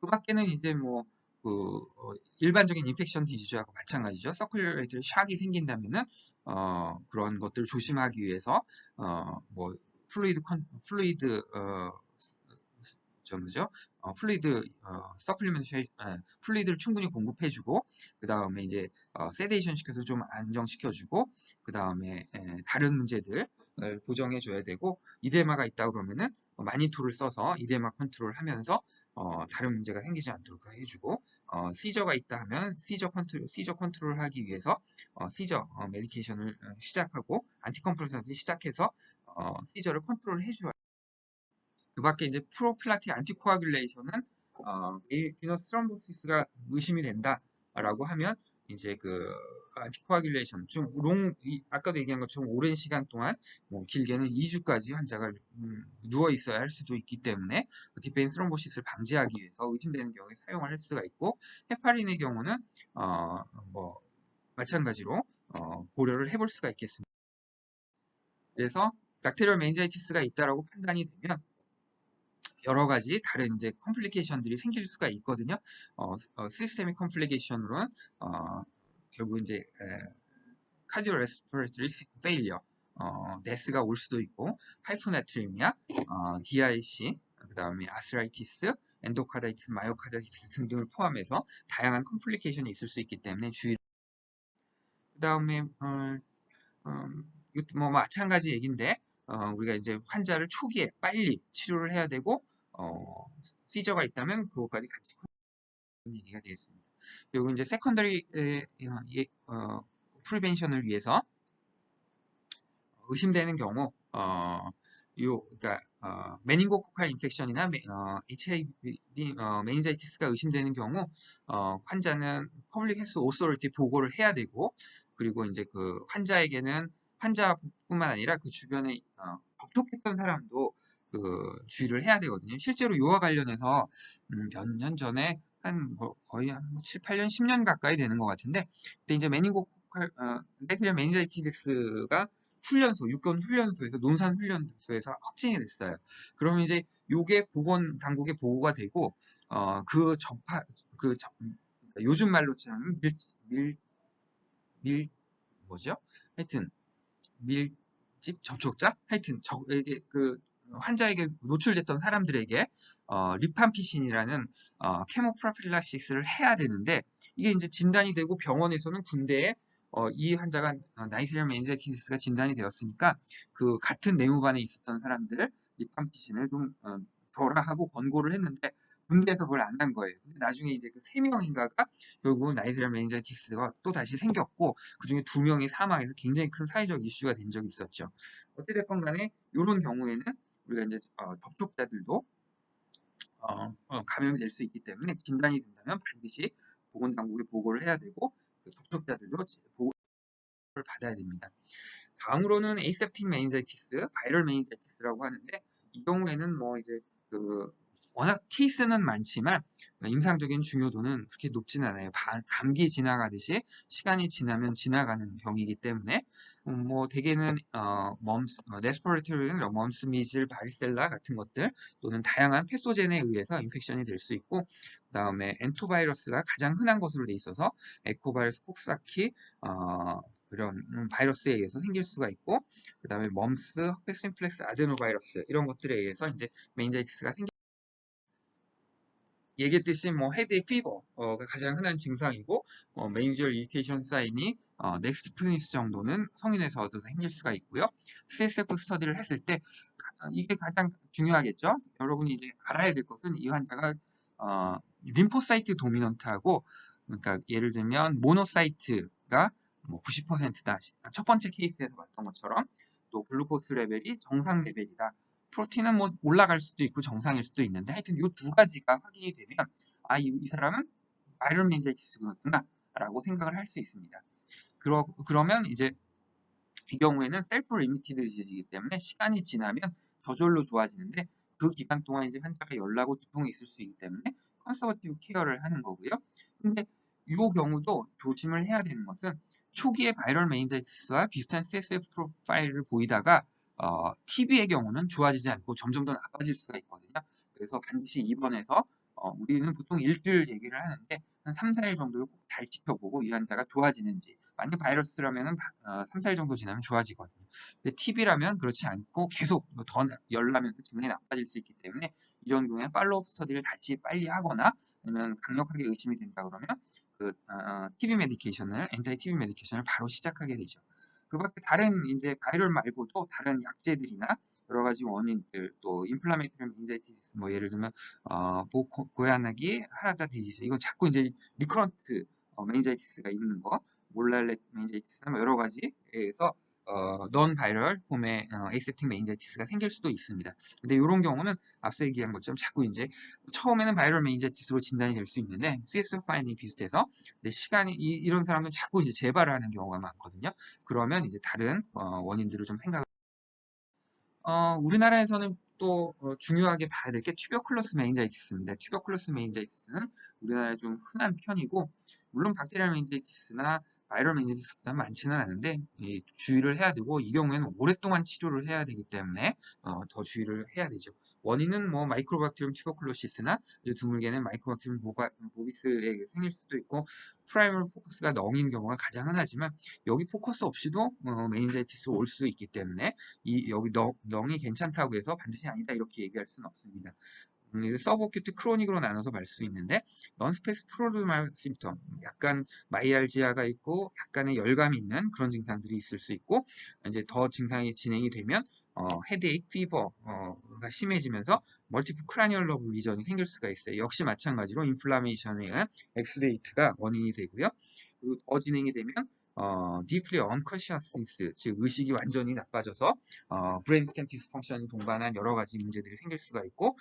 그 밖에는 이제 뭐 일반적인 인펙션 디지즈하고 마찬가지죠. 서큘레이터리 샥이 생긴다면은 그런 것들을 조심하기 위해서 뭐 플루이드 뭐죠? 플루이드 서플리멘테이션, 플루이드를 충분히 공급해주고, 그 다음에 이제 세데이션 시켜서 좀 안정시켜주고, 그 다음에 다른 문제들 보정해줘야 되고, 이데마가 있다 그러면은 마니토를 써서 이데마 컨트롤하면서 다른 문제가 생기지 않도록 해주고, 시저가 있다 하면 시저 컨트롤 하기 위해서 시저 메디케이션을 시작하고 안티컴플레선트 시작해서 시저를 컨트롤 해줘야. 그 밖에 이제 프로필락틱 안티코아귤레이션은 비너스 트럼보시스가 의심이 된다라고 하면 이제 그 안티코아귤레이션 아까도 얘기한 것처럼 오랜 시간 동안 뭐 길게는 2주까지 환자가 누워 있어야 할 수도 있기 때문에 디페인 스럼보시스를 방지하기 위해서 의심되는 경우에 사용을 할 수가 있고, 헤파린의 경우는 뭐 마찬가지로 고려를 해볼 수가 있겠습니다. 그래서 박테리얼 메인자이티스가 있다라고 판단이 되면 여러 가지 다른 이제 컴플리케이션들이 생길 수가 있거든요. 시스테믹 컴플리케이션으로는 결국 이제 카디오 레스피레이터리 페일리어, 데스가 올 수도 있고, 하이포나트리미아, DIC, 그 다음에 아스라이티스, 엔도카다이티스, 마이오카다이티스 등등을 포함해서 다양한 컴플리케이션이 있을 수 있기 때문에 주의. 그 다음에 이것도 뭐 마찬가지 얘기인데 우리가 이제 환자를 초기에 빨리 치료를 해야 되고 시저가 있다면 그것까지 같이 얘기가 되겠습니다. 그리고 이제 세컨더리 프리벤션을 위해서 의심되는 경우 그러니까 메닌고코칼 인펙션이나 HIV 메닌자이티스가 의심되는 경우 환자는 퍼블릭 헬스 오소리티 보고를 해야 되고, 그리고 이제 그 환자뿐만 아니라 그 주변에 접촉했던 사람도 그 주의를 해야 되거든요. 실제로 이와 관련해서 몇 년 전에 거의 한 7, 8년, 10년 가까이 되는 것 같은데, 그때 이제 메닌고코칼 베슬리아 메닌자이티스가 훈련소, 육군 훈련소에서, 논산 훈련소에서 확진이 됐어요. 그러면 이제 요게 보건 당국에 보고가 되고, 그 접하, 요즘 말로 치면 뭐죠? 하여튼, 밀집 접촉자? 하여튼, 이게 환자에게 노출됐던 사람들에게, 리팜피신이라는, 케모프라필락시스를 해야 되는데, 이게 이제 진단이 되고 병원에서는 군대에 이 환자가 나이트리얼 메닌자이티스가 진단이 되었으니까 그 같은 내무반에 있었던 사람들 리팜피신을 좀 줘라 하고 권고를 했는데 군대에서 그걸 안 한 거예요. 근데 나중에 이제 그 3명인가가 결국 나이트리얼 메닌자이티스가 또 다시 생겼고 그중에 2명이 사망해서 굉장히 큰 사회적 이슈가 된 적이 있었죠. 어찌됐건 간에 이런 경우에는 우리가 이제 접촉자들도 감염이 될 수 있기 때문에 진단이 된다면 반드시 보건당국에 보고를 해야 되고 그 접촉자들도 보고를 받아야 됩니다. 다음으로는 에이셉틱 메닌자이티스, 바이럴 메닌자이티스라고 하는데 이 경우에는 뭐 이제 그 워낙 케이스는 많지만 임상적인 중요도는 그렇게 높진 않아요. 감기 지나가듯이 시간이 지나면 지나가는 병이기 때문에 뭐 대개는 레스퍼레이터리는 멈스, 미즐, 바리셀라 같은 것들 또는 다양한 패소젠에 의해서 인펙션이 될 수 있고, 그다음에 엔토바이러스가 가장 흔한 것으로 돼 있어서 에코바이러스, 콕사키 그런 바이러스에 의해서 생길 수가 있고, 그 다음에 멈스, 흑백 심플렉스 아데노바이러스 이런 것들에 의해서 이제 메닌자이티스가 얘기했듯이 뭐 헤드의 피버가 가장 흔한 증상이고 메니저럴 이리테이션 사인이 넥스트 프니스 정도는 성인에서도 생길 수가 있고요. CSF 스터디를 했을 때 이게 가장 중요하겠죠. 여러분이 이제 알아야 될 것은 이 환자가 림포사이트 도미넌트하고, 그러니까 예를 들면 모노사이트가 뭐 90%다. 첫 번째 케이스에서 봤던 것처럼 또 글루코스 레벨이 정상 레벨이다. 프로틴은 뭐 올라갈 수도 있고 정상일 수도 있는데 하여튼 이 두 가지가 확인이 되면 이 사람은 바이럴 메닌자이티스구나 라고 생각을 할 수 있습니다. 그러면 이제 이 경우에는 셀프 리미티드 디지이기 때문에 시간이 지나면 저절로 좋아지는데 그 기간 동안 이제 환자가 열나고 두통이 있을 수 있기 때문에 컨서버티브 케어를 하는 거고요. 근데 이 경우도 조심을 해야 되는 것은 초기에 바이럴 메닌자이티스와 비슷한 CSF 프로파일을 보이다가 TB의 경우는 좋아지지 않고 점점 더 나빠질 수가 있거든요. 그래서 반드시 입원해서 우리는 보통 일주일 얘기를 하는데 한 3, 4일 정도를 꼭 잘 지켜보고 이 환자가 좋아지는지, 만약 바이러스라면 3, 4일 정도 지나면 좋아지거든요. 근데 TB라면 그렇지 않고 계속 더 열나면서 증상이 나빠질 수 있기 때문에 이런 경우에 팔로우업 스터디를 다시 빨리 하거나 아니면 강력하게 의심이 된다 그러면 TB 메디케이션을, 엔타이 TB 메디케이션을 바로 시작하게 되죠. 그 밖에 다른 이제 바이럴 말고도 다른 약제들이나 여러 가지 원인들, 또 인플라메이터리 메닌자이티스, 뭐 예를 들면 고야나기 하라다 디지즈, 이건 자꾸 이제 리커런트 메닌자이티스가 있는 거, 몰랄렛 메닌자이티스나 뭐 여러 가지에 의해서 넌 바이럴 폼의 에이셉틱 메닌자이티스가 생길 수도 있습니다. 근데 이런 경우는 앞서 얘기한 것처럼 자꾸 이제 처음에는 바이럴 메닌자이티스로 진단이 될 수 있는데 CSF 파인딩이 비슷해서 근데 시간이 이런 사람은 자꾸 이제 재발을 하는 경우가 많거든요. 그러면 이제 다른 원인들을 좀 생각을 우리나라에서는 또 중요하게 봐야 될 게 튜버클러스 메닌자이티스입니다. 튜버클러스 메닌자이티스는 우리나라에 좀 흔한 편이고, 물론 박테리얼 메닌자이티스나 바이럴 메닌자이티스보다 많지는 않은데 주의를 해야 되고, 이 경우에는 오랫동안 치료를 해야 되기 때문에 더 주의를 해야 되죠. 원인은 뭐 마이크로박테리움 튜버클로시스나 드물게는 마이크로박테리움 보비스에 생길 수도 있고, 프라이머리 포커스가 넝인 경우가 가장 흔하지만 여기 포커스 없이도 메닌자이티스 올 수 있기 때문에 여기 넝이 괜찮다고 해서 반드시 아니다 이렇게 얘기할 수는 없습니다. 서브어큐트 크로닉으로 나눠서 말 수 있는데 넌스페이스 프로드말 심텀 약간 마이알지아가 있고 약간의 열감이 있는 그런 증상들이 있을 수 있고 이제 더 증상이 진행이 되면 헤드에이크, 피버가 심해지면서 멀티플 크라니얼러 리전이 생길 수가 있어요. 역시 마찬가지로 인플라메이션에 의한 엑스레이트가 원인이 되고요. 그리고 더 진행이 되면 deeply unconsciousness, 즉 의식이 완전히 나빠져서 브레인스템 디스펑션이 동반한 여러 가지 문제들이 생길 수가 있고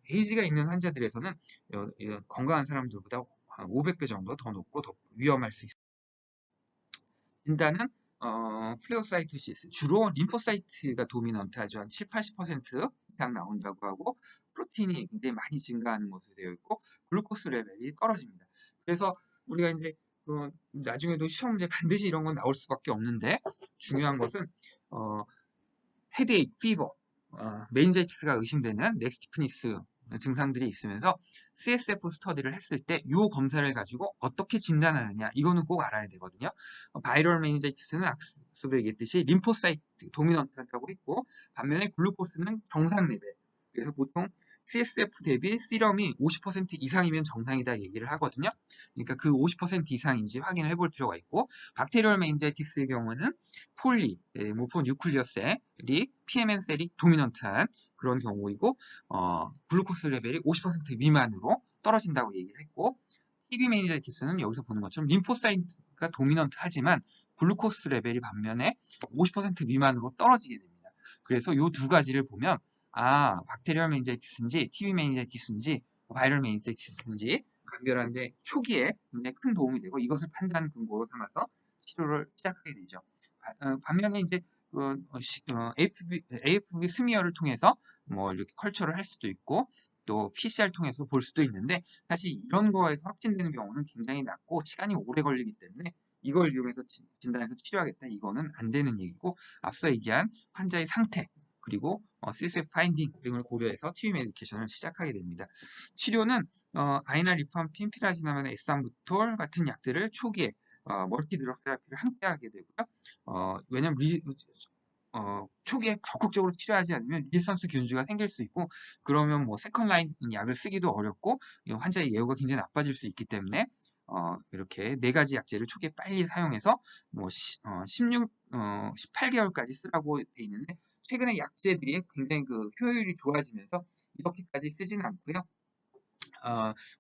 에이지가 있는 환자들에서는 건강한 사람들보다 한 500배 정도 더 높고 더 위험할 수 있습니다. 진단은 플레오사이토시스, 주로 림포사이트가 도미넌트하죠. 한 7, 80% 이상 나온다고 하고 프로틴이 굉장히 많이 증가하는 것으로 되어 있고 글루코스 레벨이 떨어집니다. 그래서 우리가 이제 나중에도 시험 문제 반드시 이런 건 나올 수밖에 없는데 중요한 것은 헤드에이크, 피버, 메닌자이티스가 의심되는 넥스티프니스 증상들이 있으면서 CSF 스터디를 했을 때 이 검사를 가지고 어떻게 진단하느냐 이거는 꼭 알아야 되거든요. 바이럴 메닌자이티스는 앞서도 얘기했듯이 림포사이트 도미넌트라고 했고 반면에 글루코스는 정상 레벨. 그래서 보통 CSF 대비 시럼이 50% 이상이면 정상이다 얘기를 하거든요. 그러니까 그 50% 이상인지 확인을 해볼 필요가 있고 박테리얼 메닌자이티스의 경우는 폴리, 모포 뉴클리어셀이 PMN 셀이 도미넌트한 그런 경우이고 글루코스 레벨이 50% 미만으로 떨어진다고 얘기를 했고 TB 메니자이티스는 여기서 보는 것처럼 림포사이트가 도미넌트하지만 글루코스 레벨이 반면에 50% 미만으로 떨어지게 됩니다. 그래서 이 두 가지를 보면 박테리얼 메니자이티스인지 TB 메니자이티스인지 바이럴 메니자이티스인지 감별하는데 초기에 굉장히 큰 도움이 되고 이것을 판단 근거로 삼아서 치료를 시작하게 되죠. 반면에 이제 AFB 스미어를 통해서 뭐 이렇게 컬처를 할 수도 있고 또 PCR 통해서 볼 수도 있는데 사실 이런 거에서 확진되는 경우는 굉장히 낮고 시간이 오래 걸리기 때문에 이걸 이용해서 진단해서 치료하겠다 이거는 안 되는 얘기고 앞서 얘기한 환자의 상태 그리고 CSF 파인딩 등을 고려해서 TB 메디케이션을 시작하게 됩니다. 치료는 아이나 리팜핀, 피라지나면 에산부톨 같은 약들을 초기에 멀티 드럭 세라피를 함께 하게 되고요. 왜냐면 초기에 적극적으로 치료하지 않으면 리선스 균주가 생길 수 있고 그러면 뭐 세컨 라인 약을 쓰기도 어렵고 환자의 예후가 굉장히 나빠질 수 있기 때문에 이렇게 네 가지 약제를 초기에 빨리 사용해서 뭐 18개월까지 쓰라고 돼 있는데 최근에 약제들이 굉장히 그 효율이 좋아지면서 이렇게까지 쓰지는 않고요.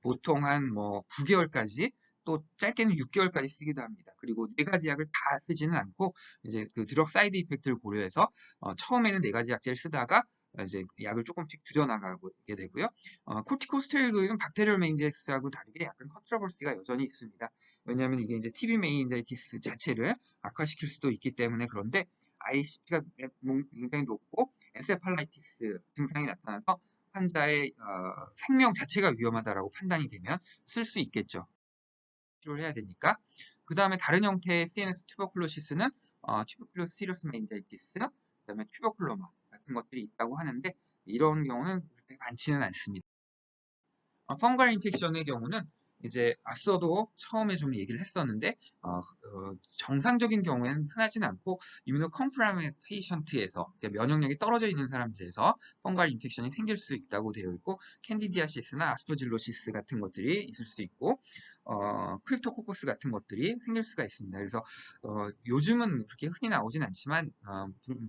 보통 한 뭐 9개월까지 또 짧게는 6개월까지 쓰기도 합니다. 그리고 네 가지 약을 다 쓰지는 않고 이제 그 드럭 사이드 이펙트를 고려해서 처음에는 네 가지 약제를 쓰다가 이제 약을 조금씩 줄여나가게 되고요. 코티코스테로이드는 박테리얼 메닌자이티스하고 다르게 약간 컨트러버시가 여전히 있습니다. 왜냐하면 이게 이제 TB 메닌자이티스 자체를 악화시킬 수도 있기 때문에 그런데 ICP가 굉장히 높고 엔세팔라이티스 증상이 나타나서 환자의 생명 자체가 위험하다라고 판단이 되면 쓸 수 있겠죠. 치료를 해야 되니까. 그 다음에 다른 형태의 CNS 튜버클로시스는 튜버클로스 시리어스 메닌자이티스, 그 다음에 튜버클로마 같은 것들이 있다고 하는데 이런 경우는 그렇게 많지는 않습니다. 펑갈 인펙션의 경우는 이제 앞서도 처음에 좀 얘기를 했었는데 정상적인 경우에는 흔하진 않고 이뮤노 컴프라멘 페이션트에서 면역력이 떨어져 있는 사람들에서 펑갈 인펙션이 생길 수 있다고 되어 있고 캔디디아시스나 아스퍼질로시스 같은 것들이 있을 수 있고 크립토코커스 같은 것들이 생길 수가 있습니다. 그래서 요즘은 그렇게 흔히 나오진 않지만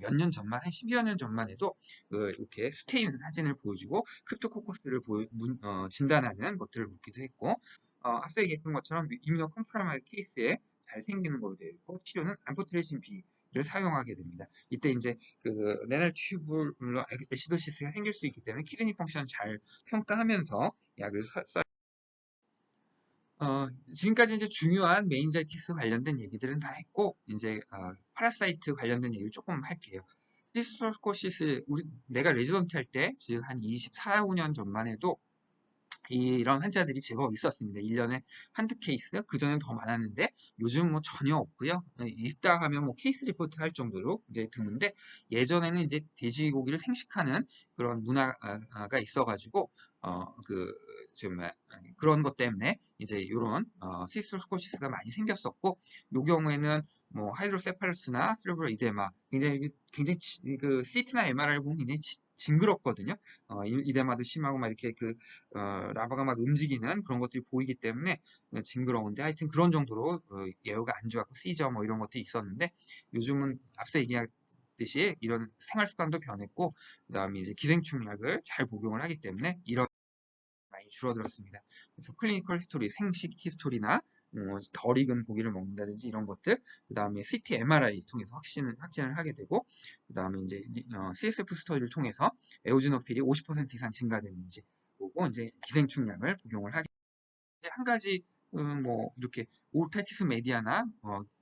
몇 년 전만 한 10여 년 전만 해도 이렇게 스테인 사진을 보여주고 크립토코커스를 진단하는 것들을 묻기도 했고 앞서 얘기했던 것처럼 이뮤노 컴프라마이드 케이스에 잘 생기는 걸로 되어 있고 치료는 암포테레신 B를 사용하게 됩니다. 이때 이제 그 레날 튜블러 애시도시스가 생길 수 있기 때문에 키드니 펑션을 잘 평가하면서 약을 지금까지 이제 중요한 메인자이티스 관련된 얘기들은 다 했고, 이제, 파라사이트 관련된 얘기를 조금 할게요. 시스토코시스, 내가 레지던트 할 때, 즉, 한 24, 5년 전만 해도, 이런 환자들이 제법 있었습니다. 1년에 한두 케이스, 그전엔 더 많았는데, 요즘 뭐 전혀 없고요. 있다 하면 뭐 케이스 리포트 할 정도로 이제 드문데, 예전에는 이제 돼지고기를 생식하는 그런 문화가 있어가지고, 정말 그런 것 때문에 이제 이런 시스토스코시스가 많이 생겼었고, 요 경우에는 뭐 하이드로세팔루스나 세레브럴 이데마, 굉장히 그 CT나 MRI를 보면 굉장히 징그럽거든요. 이대마도 심하고 막 이렇게 라바가 막 움직이는 그런 것들이 보이기 때문에 징그러운데 하여튼 그런 정도로 예후가 안 좋았고 시저 뭐 이런 것들이 있었는데 요즘은 앞서 얘기했듯이 이런 생활 습관도 변했고 그다음에 이제 기생충약을 잘 복용을 하기 때문에 이런 많이 줄어들었습니다. 그래서 클리니컬 히스토리, 생식 히스토리나 덜 익은 고기를 먹는다든지 이런 것들, 그 다음에 CT, MRI 통해서 확진을 하게 되고, 그 다음에 이제 CSF 스터디를 통해서 에오지노필이 50% 이상 증가됐는지 보고 이제 기생충약을 복용을 하게. 이제 한 가지 뭐 이렇게 오르타티스 메디아나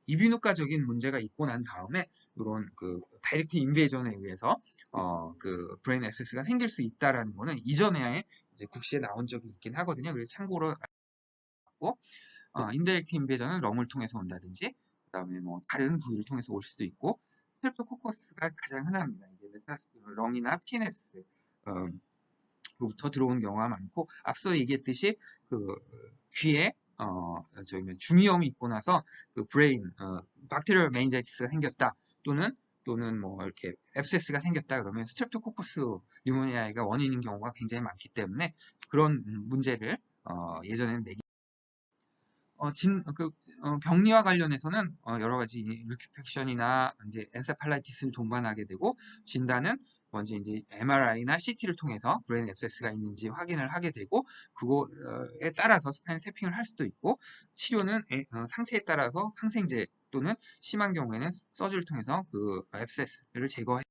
이비인후과적인 문제가 있고 난 다음에 이런 다이렉트 인베이전에 의해서 브레인 액세스가 생길 수 있다라는 거는 이전에 이제 국시에 나온 적이 있긴 하거든요. 그래서 참고로 알고 인다이렉트 인베이전은 럼을 통해서 온다든지 그다음에 뭐 다른 부위를 통해서 올 수도 있고 스트랩토코커스가 가장 흔합니다. 이제 렁이나 PNS 로부터 들어오는 경우가 많고 앞서 얘기했듯이 귀에 중이염이 있고 나서 브레인 박테리얼 메닌자이티스가 생겼다 또는 뭐 이렇게 앱세스가 생겼다 그러면 스트랩토코커스 뉴모니아가 원인인 경우가 굉장히 많기 때문에 그런 문제를 예전에는 병리와 관련해서는 여러 가지 류키펙션이나 이제 엔세팔라이티스를 동반하게 되고 진단은 먼저 이제 MRI나 CT를 통해서 브레인 앱세스가 있는지 확인을 하게 되고 그거에 따라서 스파인al 태핑을 할 수도 있고 치료는 상태에 따라서 항생제 또는 심한 경우에는 서지를 통해서 앱세스를 제거해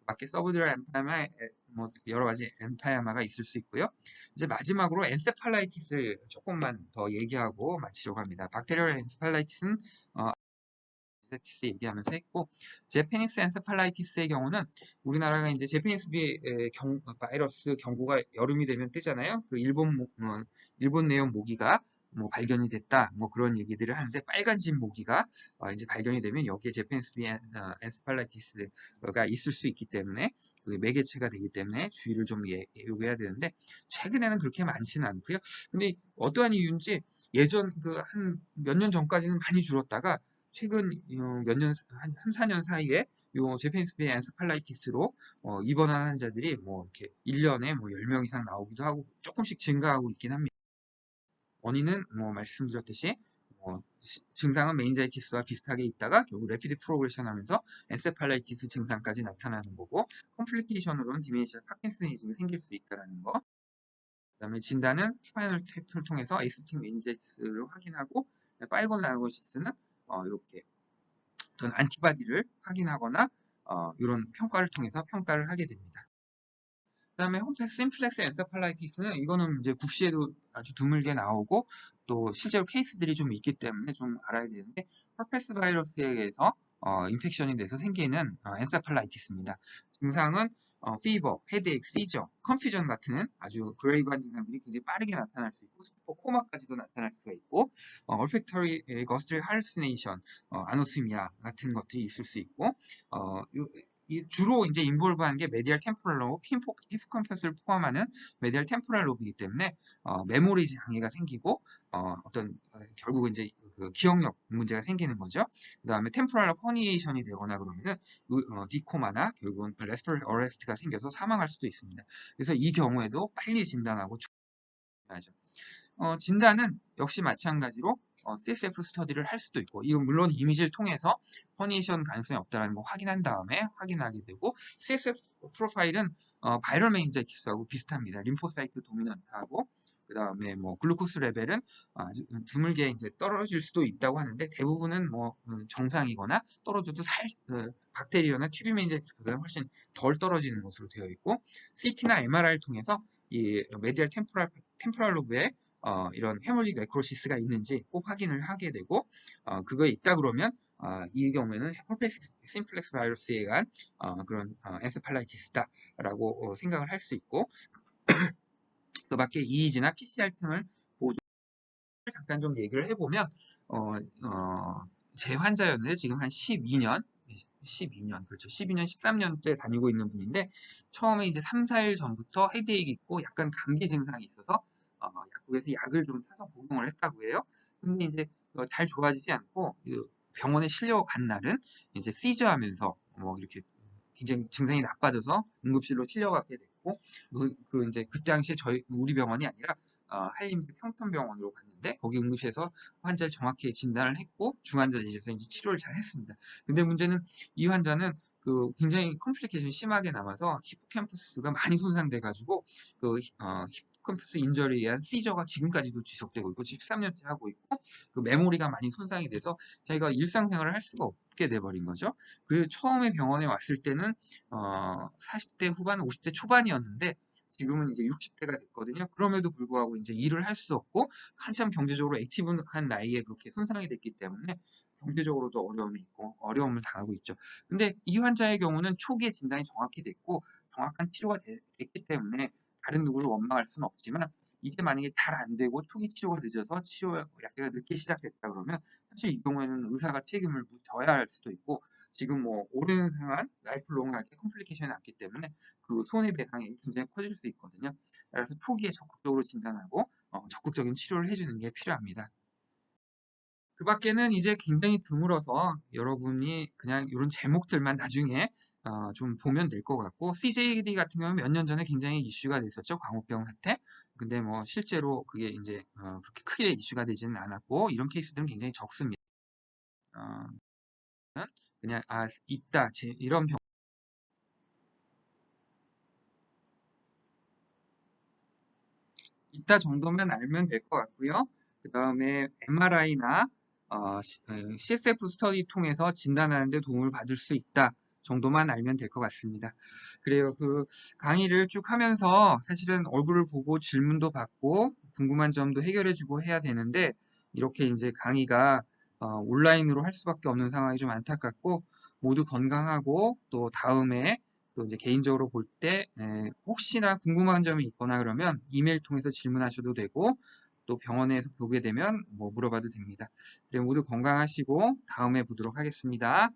밖에 서브듀럴 엠파야마 뭐 여러 가지 엠파야마가 있을 수 있고요. 이제 마지막으로 엔세팔라이티스를 조금만 더 얘기하고 마치려고 합니다. 박테리얼 엔세팔라이티스는 엔세티스 얘기하면서 했고 제페니스 엔세팔라이티스의 경우는 우리나라가 이제 제페니스 바이러스 경고가 여름이 되면 뜨잖아요. 일본 내용 모기가 뭐 발견이 됐다 뭐 그런 얘기들을 하는데 빨간 집 모기가 이제 발견이 되면 여기에 제페니스 엔세팔라이티스가 있을 수 있기 때문에 매개체가 되기 때문에 주의를 좀 요구해야 되는데 최근에는 그렇게 많지는 않고요. 근데 어떠한 이유인지 예전 한 몇 년 전까지는 많이 줄었다가 최근 한 4년 사이에 요 제페니스 엔세팔라이티스로 입원한 환자들이 뭐 이렇게 1년에 뭐 10명 이상 나오기도 하고 조금씩 증가하고 있긴 합니다. 원인은 뭐 말씀드렸듯이 증상은 메닌자이티스와 비슷하게 있다가 결국 레피드 프로그레션 하면서 엔세팔라이티스 증상까지 나타나는 거고 컴플리케이션으로는 디멘시아 파킨슨이즘이 생길 수 있다는 거. 그다음에 진단은 스파이널 테이프를 통해서 에이스틱 메닌자이티스를 확인하고 파이곤라이고시스는 이렇게 어떤 안티바디를 확인하거나 이런 평가를 통해서 평가를 하게 됩니다. 그다음에 홈페스 심플렉스 엔세팔라이티스는 이거는 이제 국시에도 아주 드물게 나오고 또 실제로 케이스들이 좀 있기 때문에 좀 알아야 되는데 herpes 바이러스에 의해서 인펙션이 돼서 생기는 엔세팔라이티스입니다. 증상은 피버, 헤드에이크, 시저, 컨퓨전 같은 아주 그레이브한 증상들이 굉장히 빠르게 나타날 수 있고 스포 코마까지도 나타날 수가 있고 olfactory gustatory hallucination, 아노스미아 같은 것들이 있을 수 있고 주로 이제 인볼브하는 게 메디얼 템포럴 로브, 히포캄퍼스를 포함하는 메디얼 템포럴 로브이기 때문에 메모리 장애가 생기고 결국은 이제 기억력 문제가 생기는 거죠. 그다음에 템포럴 허니에이션이 되거나 그러면은 디코마나 결국은 레스피레이터리 어레스트가 생겨서 사망할 수도 있습니다. 그래서 이 경우에도 빨리 진단하고 중요하죠. 진단은 역시 마찬가지로 CSF 스터디를 할 수도 있고 이건 물론 이미지를 통해서 허니에이션 가능성이 없다는 거 확인한 다음에 확인하게 되고 CSF 프로파일은 바이럴 메닌자이티스하고 비슷합니다. 림포사이트 도미넌트하고 그 다음에 뭐 글루코스 레벨은 아주 드물게 이제 떨어질 수도 있다고 하는데 대부분은 뭐 정상이거나 떨어져도 박테리아나 튜비 메닌자이티스보다 훨씬 덜 떨어지는 것으로 되어 있고 CT나 MRI를 통해서 이 메디얼 템포럴 로브에 이런 헤모직 네크로시스가 있는지 꼭 확인을 하게 되고 그거에 있다 그러면 이 경우에는 herpes 심플렉스 바이러스에 의한 그런 엔세팔라이티스다라고 생각을 할 수 있고 그 밖에 EEG나 PCR 등을 보고 잠깐 좀 얘기를 해보면 제 환자였는데 지금 한 12년, 그렇죠. 12년, 13년째 다니고 있는 분인데, 처음에 이제 3, 4일 전부터 헤드에이크 있고 약간 감기 증상이 있어서, 약국에서 약을 좀 사서 복용을 했다고 해요. 근데 이제 잘 좋아지지 않고, 병원에 실려간 날은 이제 시저 하면서, 뭐 이렇게 굉장히 증상이 나빠져서 응급실로 실려가게 됐고 이제 그 당시에 우리 병원이 아니라 한림대 평촌병원으로 갔는데 거기 응급실에서 환자를 정확히 진단을 했고 중환자실에서 이제 치료를 잘 했습니다. 근데 문제는 이 환자는 굉장히 컴플리케이션이 심하게 남아서 히포캠퍼스가 많이 손상돼 가지고 히포캠퍼스 인저리에 의한 시저가 지금까지도 지속되고 있고 13년째 하고 있고 메모리가 많이 손상이 돼서 자기가 일상생활을 할 수가 없게 돼버린 거죠. 처음에 병원에 왔을 때는 40대 후반, 50대 초반이었는데 지금은 이제 60대가 됐거든요. 그럼에도 불구하고 이제 일을 할 수 없고 한참 경제적으로 액티브한 나이에 그렇게 손상이 됐기 때문에 경제적으로도 어려움이 있고 어려움을 당하고 있죠. 근데 이 환자의 경우는 초기에 진단이 정확히 됐고 정확한 치료가 됐기 때문에 다른 누구를 원망할 수는 없지만 이게 만약에 잘 안 되고 초기 치료가 늦어서 치료 약제가 늦게 시작됐다 그러면 사실 이 경우에는 의사가 책임을 져야 할 수도 있고 지금 뭐 오랜 생활 라이프롱하게 컴플리케이션이 났기 때문에 그 손해배상이 굉장히 커질 수 있거든요. 그래서 초기에 적극적으로 진단하고 적극적인 치료를 해주는 게 필요합니다. 그 밖에는 이제 굉장히 드물어서 여러분이 그냥 이런 제목들만 나중에 좀 보면 될 것 같고 CJD 같은 경우는 몇 년 전에 굉장히 이슈가 됐었죠. 광우병 사태. 근데 뭐 실제로 그게 이제 그렇게 크게 이슈가 되지는 않았고 이런 케이스들은 굉장히 적습니다. 어, 그냥 있다 이런 병 있다 정도면 알면 될 것 같고요. 그 다음에 MRI나 CSF 스터디 통해서 진단하는 데 도움을 받을 수 있다 정도만 알면 될 것 같습니다. 그래요. 강의를 쭉 하면서 사실은 얼굴을 보고 질문도 받고 궁금한 점도 해결해주고 해야 되는데 이렇게 이제 강의가 온라인으로 할 수밖에 없는 상황이 좀 안타깝고 모두 건강하고 또 다음에 또 이제 개인적으로 볼 때 혹시나 궁금한 점이 있거나 그러면 이메일 통해서 질문하셔도 되고 또 병원에서 보게 되면 뭐 물어봐도 됩니다. 그래 모두 건강하시고 다음에 보도록 하겠습니다.